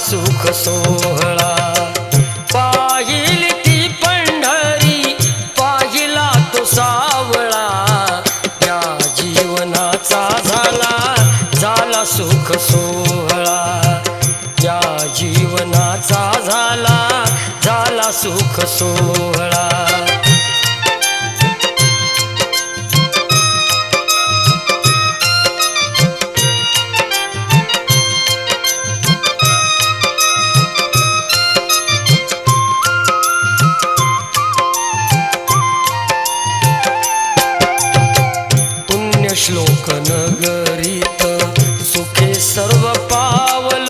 सुख सोहळा। पाहिली ती पंढरी पाहिला तो सावळा, या जीवनाचा झाला सुख सोहळा, या जीवनाचा झाला सुख सोहळा।